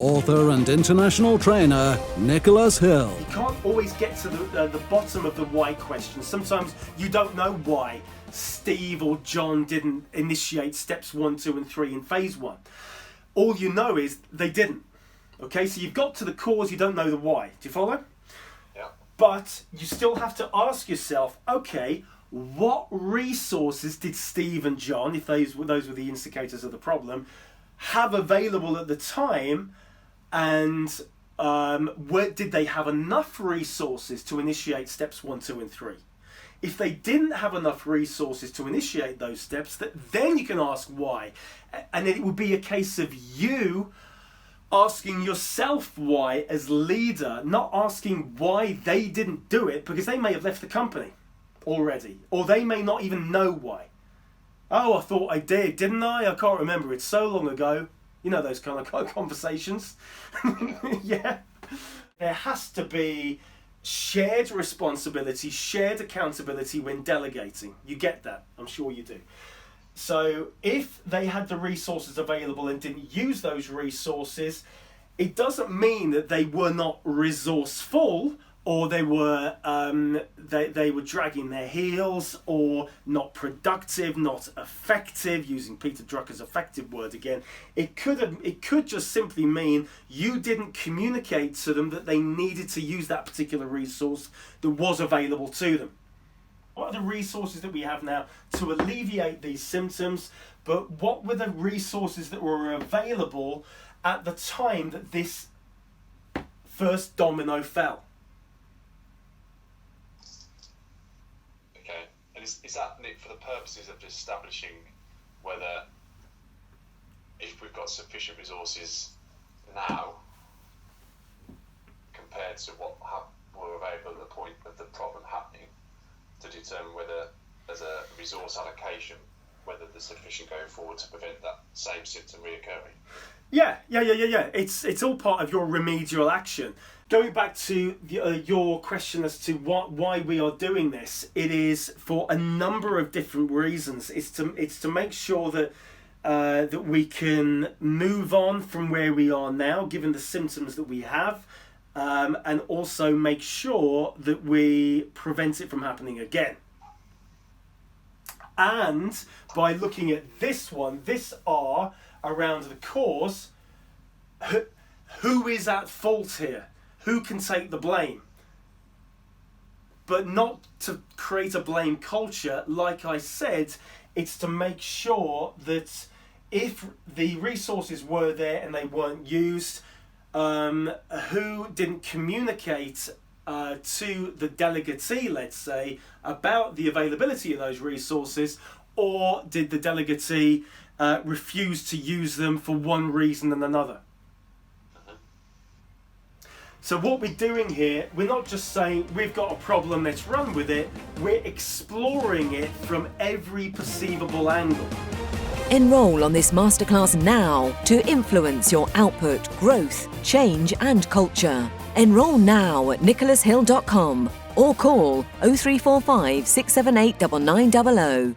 Author and international trainer, Nicholas Hill. You can't always get to the bottom of the why question. Sometimes you don't know why Steve or John didn't initiate steps 1, 2 and 3 in phase 1. All you know is they didn't. Okay, so you've got to the cause, you don't know the why. Do you follow? Yeah. But you still have to ask yourself, okay, what resources did Steve and John, if those were the instigators of the problem, have available at the time? And did they have enough resources to initiate steps 1, 2 and 3? If they didn't have enough resources to initiate those steps, then you can ask why. And it would be a case of you asking yourself why as leader, not asking why they didn't do it, because they may have left the company already, or they may not even know why. Oh, I thought I did, didn't I? I can't remember. It's so long ago. You know those kind of conversations. Yeah. There has to be shared responsibility, shared accountability when delegating. You get that? I'm sure you do. So if they had the resources available and didn't use those resources, it doesn't mean that they were not resourceful, or they were dragging their heels, or not productive, not effective, using Peter Drucker's effective word again. It could just simply mean you didn't communicate to them that they needed to use that particular resource that was available to them. What are the resources that we have now to alleviate these symptoms? But what were the resources that were available at the time that this first domino fell? Is that, Nick, for the purposes of establishing whether, if we've got sufficient resources now compared to what were available at the point of the problem happening, to determine whether there's a resource allocation, whether there's sufficient going forward to prevent that same symptom reoccurring? Yeah. It's all part of your remedial action. Going back to your question as to why we are doing this, it is for a number of different reasons. It's to make sure that that we can move on from where we are now, given the symptoms that we have, and also make sure that we prevent it from happening again. And by looking at this R around the cause, who is at fault here? Who can take the blame? But not to create a blame culture. Like I said, it's to make sure that if the resources were there and they weren't used, who didn't communicate to the delegatee, let's say, about the availability of those resources, or did the delegatee refuse to use them for one reason and another? So what we're doing here, we're not just saying we've got a problem, let's run with it. We're exploring it from every perceivable angle. Enroll on this masterclass now to influence your output, growth, change and culture. Enroll now at nicholashill.com or call 0345 678 9900.